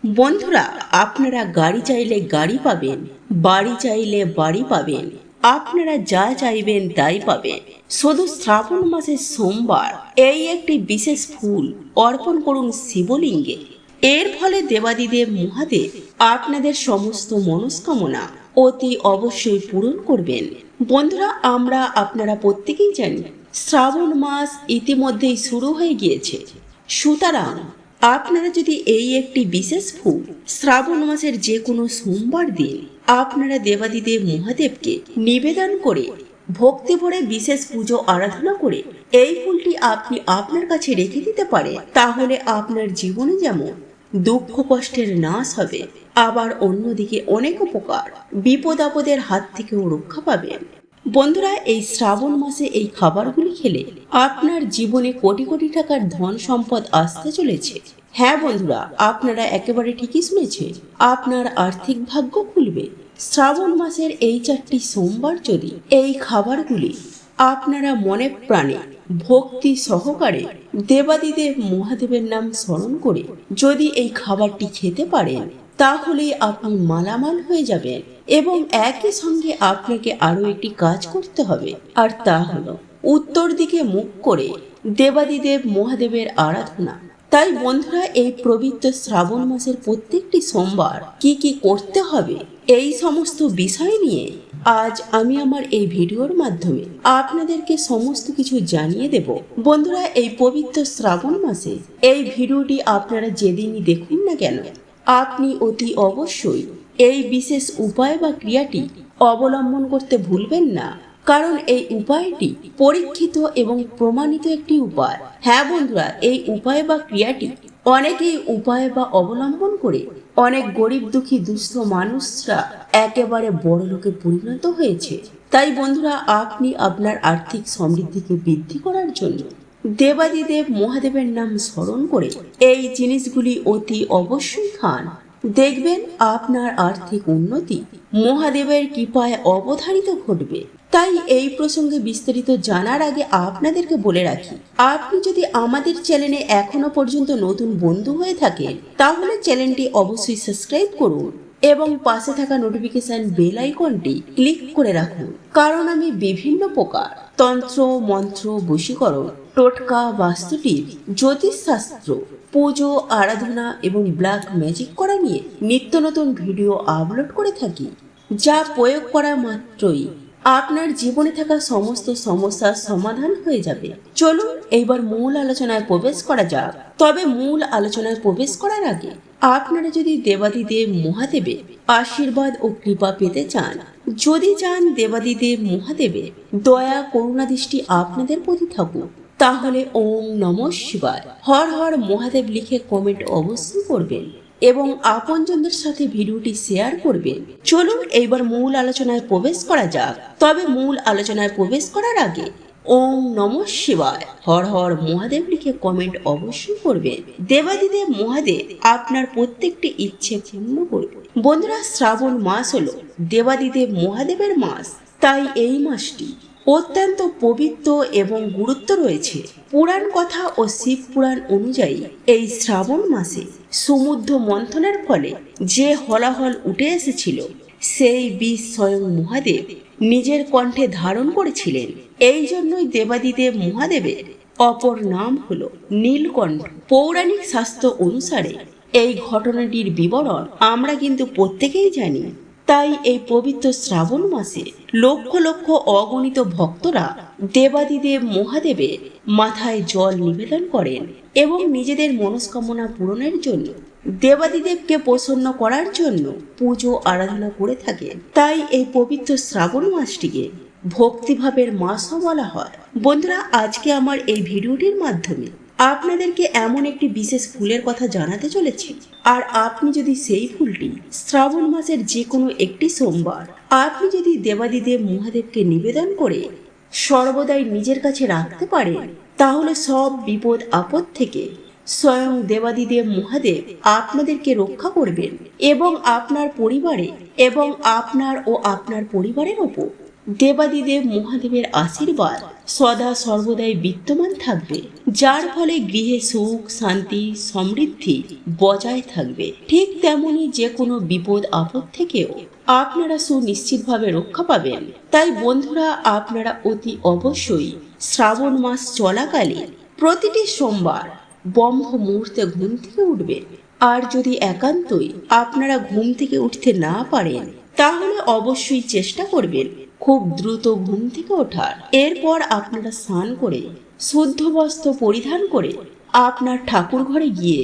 বন্ধুরা, আপনারা গাড়ি চাইলে গাড়ি পাবেন, বাড়ি চাইলে বাড়ি পাবেন, আপনারা যা চাইবেন তাই পাবেন। শুধু শ্রাবণ মাসের সোমবার এই একটি বিশেষ ফুল অর্পণ করুন শিবলিঙ্গে। এর ফলে দেবাদিদেব মহাদেব আপনাদের সমস্ত মনস্কামনা অতি অবশ্যই পূরণ করবেন। বন্ধুরা, আপনারা প্রত্যেকেই জানি শ্রাবণ মাস ইতিমধ্যেই শুরু হয়ে গিয়েছে। সুতরাং আপনারা যদি এই একটি বিশেষ ফুল শ্রাবণ মাসের যে কোনো সোমবার দিন আপনারা দেবাদিদেব মহাদেবকে নিবেদন করে ভক্তি ভরে বিশেষ পুজো আরাধনা করে এই ফুলটি আপনি আপনার কাছে রেখে দিতে পারে, তাহলে আপনার জীবনে যেমন দুঃখ কষ্টের নাশ হবে, আবার অন্যদিকে অনেক উপকার, বিপদ আপদের হাত থেকেও রক্ষা পাবেন। বন্ধুরা, এই শ্রাবণ মাসে এই খাবারগুলি খেলে আপনার জীবনে কোটি কোটি টাকার ধন সম্পদ আসতে চলেছে। হ্যাঁ বন্ধুরা, আপনারা একেবারে ঠিকই শুনেছেন, আপনার আর্থিক ভাগ্য খুলবে। শ্রাবণ মাসের এই 4টি সোমবার যদি এই খাবারগুলি আপনারা মনে প্রাণে ভক্তি সহকারে দেবাদিদেব মহাদেবের নাম স্মরণ করে যদি এই খাবারটি খেতে পারেন, তাহলে আপনি মালামাল হয়ে যাবেন। এবং একই সঙ্গে আপনাকে আরো একটি কাজ করতে হবে, আর তা হলো উত্তর দিকে মুখ করে দেবাদিদেব মহাদেবের আরাধনা। তাই বন্ধুরা, এই পবিত্র শ্রাবণ মাসের প্রত্যেকটি সোমবার কি কি করতে হবে এই সমস্ত বিষয় নিয়ে আজ আমি আমার এই ভিডিওর মাধ্যমে আপনাদেরকে সমস্ত কিছু জানিয়ে দেব। বন্ধুরা, এই পবিত্র শ্রাবণ মাসে এই ভিডিওটি আপনারা যেদিনই দেখুন না কেন, আপনি অতি অবশ্যই এই বিশেষ উপায় বা ক্রিয়াটি অবলম্বন করতে ভুলবেন না, কারণ এই উপায়টি পরীক্ষিত এবং প্রমাণিত একটি উপায়। হ্যাঁ বন্ধুরা, এই উপায় বা ক্রিয়াটি অনেকেই উপায় বা অবলম্বন করে অনেক গরিব দুঃখী দুস্থ মানুষরা একেবারে বড় লোকে পরিণত হয়েছে। তাই বন্ধুরা, আপনি আপনার আর্থিক সমৃদ্ধিকে বৃদ্ধি করার জন্য দেবাদিদেব মহাদেবের নাম স্মরণ করে এই জিনিসগুলি অতি অবশ্যই খান। দেখবেন আপনার আর্থিক উন্নতি মহাদেবের কৃপায় অবধারিত ঘটবে। তাই এই প্রসঙ্গে বিস্তারিত জানার আগে আপনাদেরকে বলে রাখি, আপনি যদি আমাদের চ্যানেলে এখনো পর্যন্ত নতুন বন্ধু হয়ে থাকেন, তাহলে চ্যানেলটি অবশ্যই সাবস্ক্রাইব করুন এবং পাশে থাকা নোটিফিকেশন বেল আইকনটি ক্লিক করে রাখুন, কারণ আমি বিভিন্ন প্রকার তন্ত্র মন্ত্র বশীকরণ, টোটকা, বাস্তুটিপ, জ্যোতিষশাস্ত্র, পুজো আরাধনা এবং ব্ল্যাক ম্যাজিক করা নিয়ে নিত্য নতুন ভিডিও আপলোড করে থাকি, যা প্রয়োগ করা মাত্রই আপনার জীবনে থাকা সমস্ত সমস্যার সমাধান হয়ে যাবে। চলুন এইবার মূল আলোচনায় প্রবেশ করা যাক। তবে মূল আলোচনায় প্রবেশ করার আগে আপনারা যদি দেবাদিদেব মহাদেবের আশীর্বাদ ও কৃপা পেতে চান, যদি চান দেবাদিদেব মহাদেবের দয়া করুণা দৃষ্টি আপনাদের প্রতি থাকুক, তাহলে ওম নমঃ শিবায় হর হর মহাদেব লিখে কমেন্ট অবশ্যই করবেন এবং আপনজনদের সাথে ভিডিওটি শেয়ার করবেন। চলুন এইবার মূল আলোচনায় প্রবেশ করা যাক। তবে মূল আলোচনায় প্রবেশ করার আগে ওম নমঃ শিবায় হর হর মহাদেব লিখে কমেন্ট অবশ্যই করবেন। দেবাদিদেব মহাদেব আপনার প্রত্যেকটি ইচ্ছে পূর্ণ করবে। বন্ধুরা, শ্রাবণ মাস হলো দেবাদিদেব মহাদেবের মাস, তাই এই মাসটি অত্যন্ত পবিত্র এবং গুরুত্ব রয়েছে। পুরাণ কথা ও শিব পুরাণ অনুযায়ী এই শ্রাবণ মাসে সমুদ্র মন্থনের ফলে যে হলাহল উঠে এসেছিল, সেই বিষ স্বয়ং মহাদেব নিজের কণ্ঠে ধারণ করেছিলেন। এই জন্যই দেবাদিদেব মহাদেবের অপর নাম হলো নীলকণ্ঠ। পৌরাণিক শাস্ত্র অনুসারে এই ঘটনাটির বিবরণ আমরা কিন্তু প্রত্যেকেই জানি। তাই এই পবিত্র শ্রাবণ মাসে লক্ষ লক্ষ অগণিত ভক্তরা দেবাদিদেব মহাদেবের মাথায় জল নিবেদন করেন এবং নিজেদের মনস্কামনা পূরণের জন্য দেবাদিদেবকে প্রসন্ন করার জন্য পুজো আরাধনা করে থাকেন। তাই এই পবিত্র শ্রাবণ মাসটিকে ভক্তিভাবের মাসও বলা হয়। বন্ধুরা, আজকে আমার এই ভিডিওটির মাধ্যমে আপনাদেরকে এমন একটি বিশেষ ফুলের কথা জানাতে চলেছি, আর আপনি যদি সেই ফুলটি শ্রাবণ মাসের যে কোনো একটি সোমবার আপনি যদি দেবাদিদেব মহাদেবকে নিবেদন করে সর্বদাই নিজের কাছে রাখতে পারেন, তাহলে সব বিপদ আপদ থেকে স্বয়ং দেবাদিদেব মহাদেব আপনাদেরকে রক্ষা করবেন এবং আপনার পরিবারে এবং আপনার ও আপনার পরিবারের ওপর দেবাদিদেব মহাদেবের আশীর্বাদ সদা সর্বদাই বিদ্যমান থাকবে, যার ফলে গৃহে সুখ শান্তি সমৃদ্ধি বজায় থাকবে। ঠিক তেমনি যে কোনো বিপদ আপদ থেকেও আপনারা সুনিশ্চিতভাবে রক্ষা পাবেন। তাই বন্ধুরা, আপনারা অতি অবশ্যই শ্রাবণ মাস চলাকালীন প্রতিটি সোমবার ব্রহ্ম মুহূর্তে ঘুম থেকে উঠবেন। আর যদি একান্তই আপনারা ঘুম থেকে উঠতে না পারেন, তাহলে অবশ্যই চেষ্টা করবেন খুব দ্রুত ঘুম থেকে ওঠার। এরপর আপনারা স্নান করে শুদ্ধ বস্ত্র পরিধান করে আপনার ঠাকুর ঘরে গিয়ে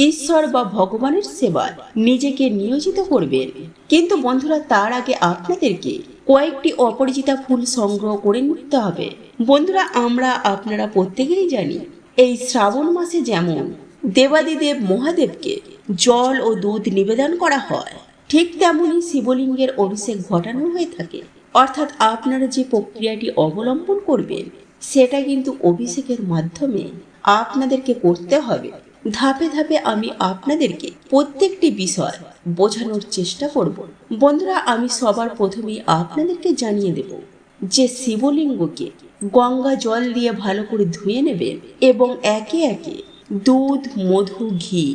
ঈশ্বর বা ভগবানের সেবায় নিজেকে নিয়োজিত করবেন। কিন্তু বন্ধুরা, তার আগে আপনাদেরকে কয়েকটি অপরিচিতা ফুল সংগ্রহ করে নিতে হবে। বন্ধুরা, আপনারা প্রত্যেকেই জানি, এই শ্রাবণ মাসে যেমন দেবাদিদেব মহাদেবকে জল ও দুধ নিবেদন করা হয়, ঠিক তেমনি শিবলিঙ্গের অভিষেক ঘটানো হয়ে থাকে। অর্থাৎ আপনারা যে প্রক্রিয়াটি অবলম্বন করবেন, সেটা কিন্তু অভিষেকের মাধ্যমে আপনাদেরকে করতে হবে। ধাপে ধাপে আমি আপনাদেরকে প্রত্যেকটি বিষয় বোঝানোর চেষ্টা করব। বন্ধুরা, আমি সবার প্রথমেই আপনাদেরকে জানিয়ে দেব যে শিবলিঙ্গকে গঙ্গা জল দিয়ে ভালো করে ধুয়ে নেবেন এবং একে একে দুধ, মধু, ঘি,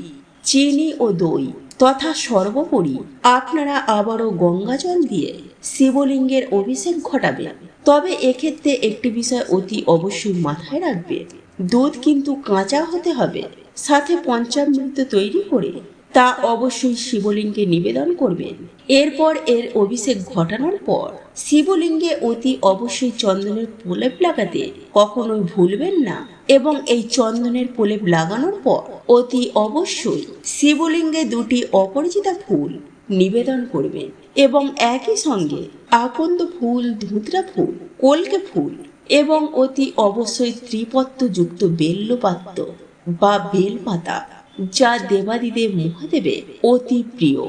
চিনি ও দই তথা সর্বোপরি আপনারা আবারও গঙ্গা জল দিয়ে শিবলিঙ্গের অভিষেক ঘটাবেন। তবে এক্ষেত্রে একটি বিষয় অতি অবশ্যই মাথায় রাখবেন, দুধ কিন্তু কাঁচা হতে হবে। সাথে পঞ্চামৃত তৈরি করে তা অবশ্যই শিবলিঙ্গে নিবেদন করবেন। এরপর এর অভিষেক ঘটানোর পর শিবলিঙ্গে অতি অবশ্যই চন্দনের প্রলেপ লাগাতে কখনোই ভুলবেন না। এবং এই চন্দনের প্রলেপ লাগানোর পর অতি অবশ্যই শিবলিঙ্গে দুটি অপরিচিতা ফুল নিবেদন করবেন এবং একই সঙ্গে আকন্দ ফুল, ধুতরা ফুল, কলকে ফুল এবং অতি অবশ্যই ত্রিপত্রযুক্ত বেল্লপাত্র বা বেলপাতা, যা দেবাদিদেব মহাদেবের অতি প্রিয়,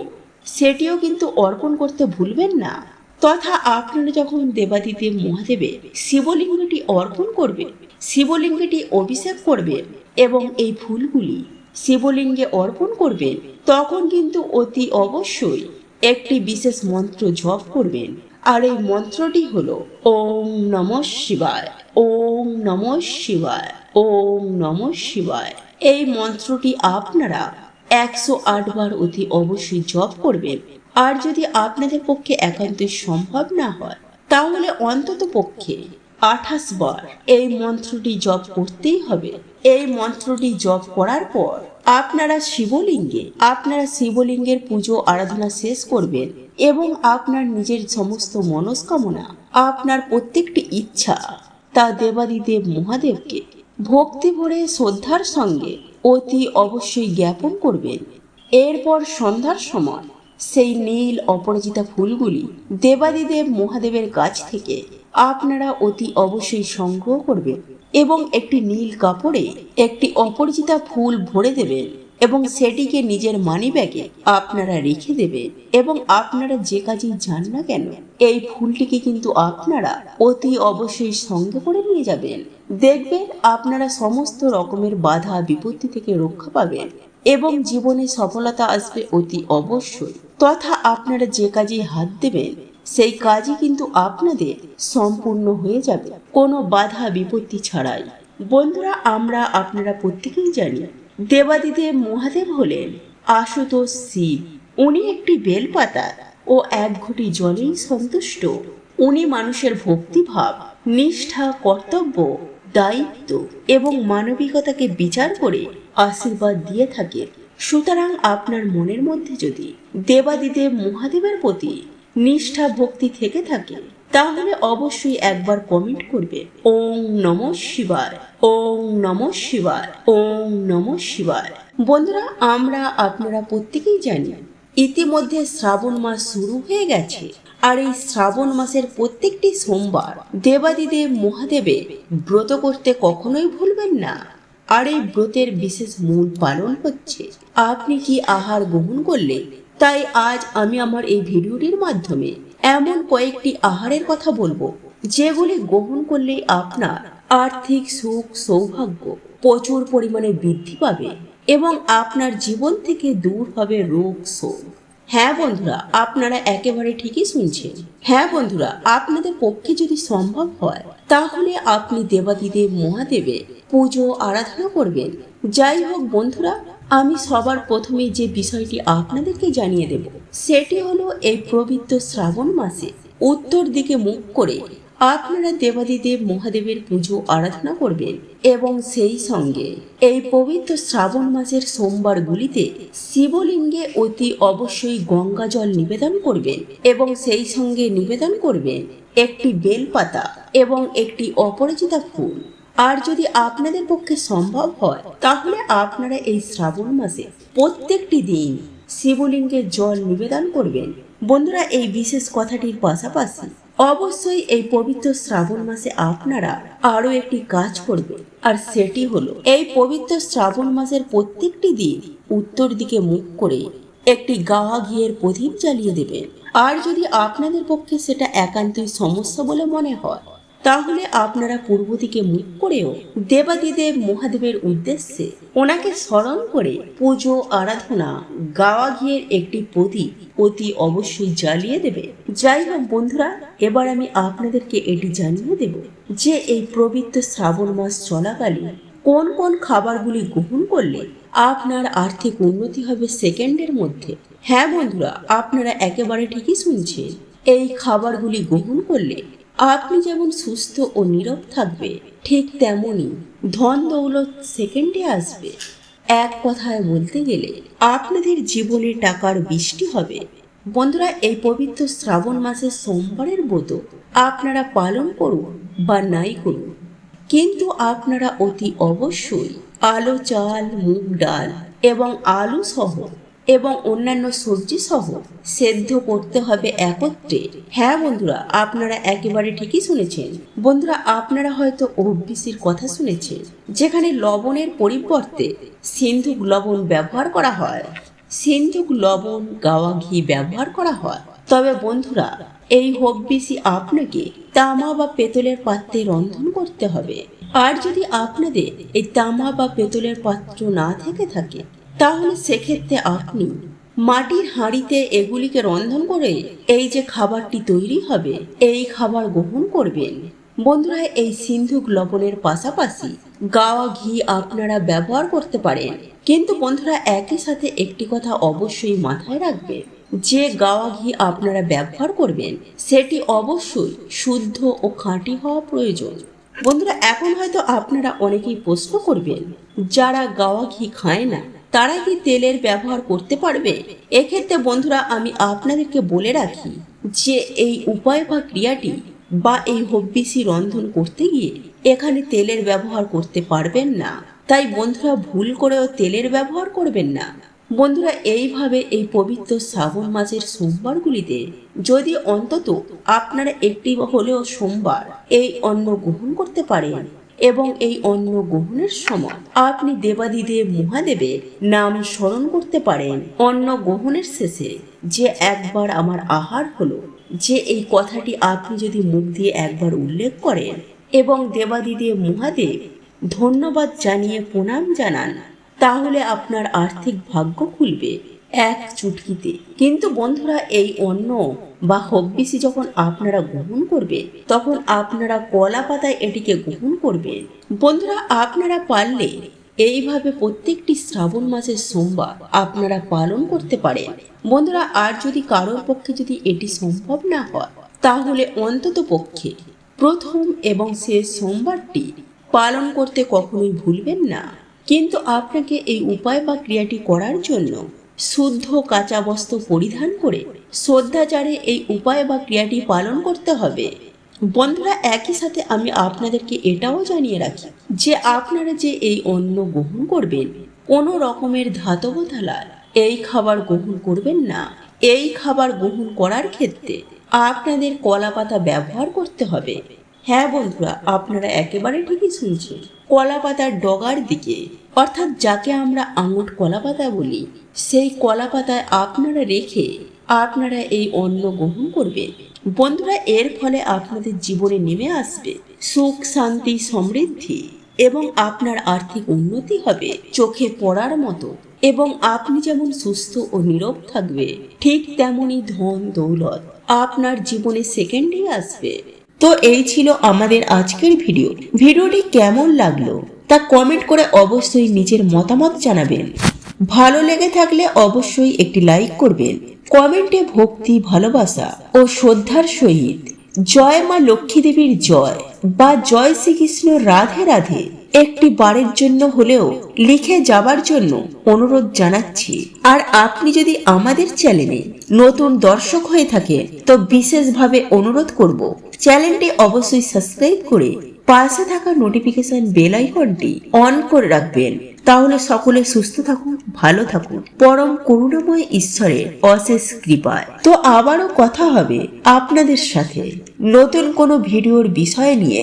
সেটিও কিন্তু অর্পণ করতে ভুলবেন না। তথা আপনারা যখন দেবাদিদেব মহাদেবের শিবলিঙ্গটি অর্পণ করবেন, শিবলিঙ্গটি অভিষেক করবেন এবং এই ফুলগুলি শিবলিঙ্গে অর্পণ করবেন, তখন কিন্তু অতি অবশ্যই একটি বিশেষ মন্ত্র জপ করবেন। আর এই মন্ত্রটি হলো ওম নমঃ শিবায়, ওম নমঃ শিবায়, ওম নমঃ শিবায়। এই মন্ত্রটি আপনারা 108 বার অতি অবশ্যই জপ করবেন। আর যদি আপনাদের পক্ষে একান্তই সম্ভব না হয়, তাহলে অন্তত পক্ষে 28 বার এই মন্ত্রটি জপ করতেই হবে। এই মন্ত্রটি জপ করার পর আপনারা শিবলিঙ্গের পুজো আরাধনা শেষ করবেন এবং আপনার নিজের সমস্ত মনস্কামনা, আপনার প্রত্যেকটি ইচ্ছা তা দেবাদিদেব মহাদেবকে ভক্তি ভরে শ্রদ্ধার সঙ্গে অতি অবশ্যই জ্ঞাপন করবেন। এরপর সন্ধ্যার সময় সেই নীল অপরাজিতা ফুলগুলি দেবাদিদেব মহাদেবের কাছ থেকে আপনারা অতি অবশ্যই সংগ্রহ করবেন এবং একটি নীল কাপড়ে একটি অপরিচিতা ফুল ভরে দেবেন এবং সেটিকে নিজের মানি ব্যাগে আপনারা রেখে দেবেন। এবং আপনারা যে কাজেই যান না কেন, এই ফুলটিকে কিন্তু আপনারা অতি অবশ্যই সঙ্গে করে নিয়ে যাবেন। দেখবেন আপনারা সমস্ত রকমের বাধা বিপত্তি থেকে রক্ষা পাবেন এবং জীবনে সফলতা আসবে অতি অবশ্যই। তথা আপনারা যে কাজেই হাত দেবেন, সেই কাজই কিন্তু আপনাদের সম্পূর্ণ হয়ে যাবে কোনো বাধা বিপত্তি ছাড়াই। বন্ধুরা, আপনারা প্রত্যেকেই জানি, দেবাদিদেব মহাদেব হলেন আশুতোষ শিব। উনি একটি বেলপাতা ও এক ঘটি জলেই সন্তুষ্ট। উনি মানুষের ভক্তিভাব, নিষ্ঠা, কর্তব্য, দায়িত্ব এবং মানবিকতাকে বিচার করে আশীর্বাদ দিয়ে থাকেন। সুতরাং আপনার মনের মধ্যে যদি দেবাদিদেব মহাদেবের প্রতি নিষ্ঠা ভক্তি থেকে থাকে, তাহলে অবশ্যই একবার কমেন্ট করবে ওম নমঃ শিবায়, ওম নমঃ শিবায়, ওম নমঃ শিবায়। বন্ধুরা, আপনারা প্রত্যেকেই জানি, ইতিমধ্যে শ্রাবণ মাস শুরু হয়ে গেছে। আর এই শ্রাবণ মাসের প্রত্যেকটি সোমবার দেবাদিদেব মহাদেবের ব্রত করতে কখনোই ভুলবেন না। আর এই ব্রতের বিশেষ মূল পালন হচ্ছে আপনি কি আহার গ্রহণ করলে। তাই আজ আমি আমার এই ভিডিওটির মাধ্যমে এমন কয়েকটি আহারের কথা বলবো, যেগুলি গ্রহণ করলে আপনার আর্থিক সুখ সৌভাগ্য প্রচুর পরিমাণে বৃদ্ধি পাবে এবং আপনার জীবন থেকে দূর হবে রোগ শোক। হ্যাঁ বন্ধুরা, আপনারা একেবারে ঠিকই শুনছেন। হ্যাঁ বন্ধুরা, আপনাদের পক্ষে যদি সম্ভব হয় তাহলে আপনি দেবাদিদেব মহাদেবের পুজো আরাধনা করবেন। যাই হোক বন্ধুরা, আমি সবার প্রথমে যে বিষয়টি আপনাদেরকে জানিয়ে দেব সেটি হলো এই পবিত্র শ্রাবণ মাসে উত্তর দিকে মুখ করে আপনারা দেবাদিদেব মহাদেবের পুজো আরাধনা করবেন এবং সেই সঙ্গে এই পবিত্র শ্রাবণ মাসের সোমবারগুলিতে শিবলিঙ্গে অতি অবশ্যই গঙ্গা জল নিবেদন করবেন এবং সেই সঙ্গে নিবেদন করবেন একটি বেলপাতা এবং একটি অপরাজিতা ফুল। আর যদি আপনাদের পক্ষে সম্ভব হয় তাহলে আপনারা এই শ্রাবণ মাসে প্রত্যেকটি দিন শিবলিঙ্গে জল নিবেদন করবেন। বন্ধুরা, এই বিশেষ কথাটির পাশাপাশি অবশ্যই এই পবিত্র শ্রাবণ মাসে আপনারা আরো একটি কাজ করবেন, আর সেটি হলো এই পবিত্র শ্রাবণ মাসের প্রত্যেকটি দিন উত্তর দিকে মুখ করে একটি গাওয়া ঘিয়ের প্রদীপ জ্বালিয়ে দেবেন। আর যদি আপনাদের পক্ষে সেটা একান্তই সমস্যা বলে মনে হয় তাহলে আপনারা পূর্ব দিকে মুখ করেও দেবাদিদেব মহাদেবের উদ্দেশ্যে ওনাকে স্মরণ করে পুজো আরাধনা গাওয়া ঘিয়ের একটি প্রদীপ অতি অবশ্যই জ্বালিয়ে দেবে। যাই হোক বন্ধুরা, এবার আমি আপনাদেরকে এটি জানিয়ে দেব যে এই পবিত্র শ্রাবণ মাস চলাকালীন কোন কোন খাবারগুলি গ্রহণ করলে আপনার আর্থিক উন্নতি হবে সেকেন্ডের মধ্যে। হ্যাঁ বন্ধুরা, আপনারা একেবারে ঠিকই শুনছেন। এই খাবারগুলি গ্রহণ করলে আপনি যেমন সুস্থ ও নীরব থাকবে, ঠিক তেমনি ধন দৌলত সেকেন্ডে আসবে। এক কথায় বলতে গেলে আপনাদের জীবনে টাকার বৃষ্টি হবে। বন্ধুরা, এই পবিত্র শ্রাবণ মাসের সোমবারের ব্রত আপনারা পালন করুন বা নাই করুন, কিন্তু আপনারা অতি অবশ্যই আলো চাল, মুগ ডাল এবং আলু সহ এবং অন্যান্য সবজি সহ সেদ্ধ করতে হবে একত্রে। হ্যাঁ বন্ধুরা, আপনারা একেবারে ঠিকই শুনেছেন। বন্ধুরা, আপনারা হয়তো ওবিসির কথা শুনেছেন, যেখানে লবণের পরিবর্তে সিন্ধুক লবণ ব্যবহার করা হয়, সিন্ধুক লবণ গাওয়া ঘি ব্যবহার করা হয়। তবে বন্ধুরা, এই হব্বিসি আপনাকে তামা বা পেতলের পাত্রে রন্ধন করতে হবে। আর যদি আপনাদের এই তামা বা পেতলের পাত্র না থেকে থাকে তাহলে সেক্ষেত্রে আপনি মাটির হাঁড়িতে এগুলিকে রন্ধন করে এই যে খাবারটি তৈরি হবে এই খাবার গ্রহণ করবেন। বন্ধুরা, এই সিন্ধুক লবণের পাশাপাশি গাওয়া ঘি আপনারা ব্যবহার করতে পারেন, কিন্তু বন্ধুরা একই সাথে একটি কথা অবশ্যই মাথায় রাখবেন যে গাওয়া ঘি আপনারা ব্যবহার করবেন সেটি অবশ্যই শুদ্ধ ও খাঁটি হওয়া প্রয়োজন। বন্ধুরা, এখন হয়তো আপনারা অনেকেই প্রশ্ন করবেন, যারা গাওয়া ঘি খায় না তারা কি তেলের ব্যবহার করতে পারবে? এক্ষেত্রে বন্ধুরা আমি আপনাদেরকে বলে রাখি যে এই উপায় বা ক্রিয়াটি বা এই হব্বিসি রন্ধন করতে গিয়ে এখানে তেলের ব্যবহার করতে পারবেন না। তাই বন্ধুরা ভুল করেও তেলের ব্যবহার করবেন না। বন্ধুরা, এইভাবে এই পবিত্র শ্রাবণ মাসের সোমবারগুলিতে যদি অন্তত আপনারা একটি হলেও সোমবার এই অন্ন গ্রহণ করতে পারেন এবং এই অন্ন গ্রহণের সময় আপনি দেবাদিদেব মহাদেবের নাম স্মরণ করতে পারেন অন্ন গ্রহণের শেষে যে একবার আমার আহার হলো, যে এই কথাটি আপনি যদি মুখ দিয়ে একবার উল্লেখ করেন এবং দেবাদিদেব মহাদেব ধন্যবাদ জানিয়ে প্রণাম জানান, তাহলে আপনার আর্থিক ভাগ্য খুলবে এক চুটকিতে। কিন্তু বন্ধুরা, এই অন্ন বা হব্বিসি যখন আপনারা গ্রহণ করবেন তখন আপনারা কলা পাতায় এটিকে গ্রহণ করবেন। বন্ধুরা, আপনারা পারলে এইভাবে প্রত্যেকটি শ্রাবণ মাসের সোমবার আপনারা পালন করতে পারেন। বন্ধুরা, আর যদি কারোর পক্ষে যদি এটি সম্ভব না হয় তাহলে অন্তত পক্ষে প্রথম এবং শেষ সোমবারটি পালন করতে কখনোই ভুলবেন না। কিন্তু আপনাকে এই উপায় বা ক্রিয়াটি করার জন্য শুদ্ধ কাঁচা বস্ত্র পরিধান করে শ্রদ্ধাচারে এই উপায় বা ক্রিয়াটি পালন করতে হবে। বন্ধুরা, একই সাথে আমি আপনাদেরকে এটাও জানিয়ে রাখি যে আপনারা যে এই অন্ন গ্রহণ করবেন কোনো রকমের ধাতব থালায় এই খাবার গ্রহণ করবেন না। এই খাবার গ্রহণ করার ক্ষেত্রে আপনাদের কলা পাতা ব্যবহার করতে হবে। হ্যাঁ বন্ধুরা, আপনারা একেবারে ঠিকই শুনছেন। কলা পাতার ডগার দিকে, অর্থাৎ যাকে আমরা আঙুর কলা পাতা বলি, সেই কলা পাতায় আপনারা রেখে আপনারা এই অন্ন গ্রহণ করবেন। বন্ধুরা, এর ফলে আপনাদের জীবনে নেমে আসবে সুখ, শান্তি, সমৃদ্ধি এবং আপনার আর্থিক উন্নতি হবে চোখে পড়ার মতো। এবং আপনি যেমন সুস্থ ও নীরব থাকবে, ঠিক তেমনই ধন দৌলত আপনার জীবনে সেকেন্ডেই আসবে। তো এই ছিল আমাদের আজকের ভিডিওটি কেমন লাগলো তা কমেন্ট করে অবশ্যই নিজের মতামত জানাবেন। ভালো লেগে থাকলে অবশ্যই একটি লাইক করবেন। কমেন্টে ভক্তি, ভালোবাসা ও শ্রদ্ধার সহিত জয় মা লক্ষ্মী দেবীর জয় বা জয় শ্রীকৃষ্ণ রাধে রাধে একটি বারের জন্য হলেও লিখে যাবার জন্য অনুরোধ জানাচ্ছি। আর আপনি যদি আমাদের চ্যানেলে নতুন দর্শক হয়ে থাকেন তো বিশেষভাবে অনুরোধ করব চ্যানেলটি অবশ্যই সাবস্ক্রাইব করে পাশে থাকা নোটিফিকেশন বেল আইকনটি অন করে রাখবেন। তাহলে সকলে সুস্থ থাকুন, ভালো থাকুন, পরম করুণাময় ঈশ্বরের অশেষ কৃপায়। তো আবারও কথা হবে আপনাদের সাথে নতুন কোনো ভিডিওর বিষয় নিয়ে।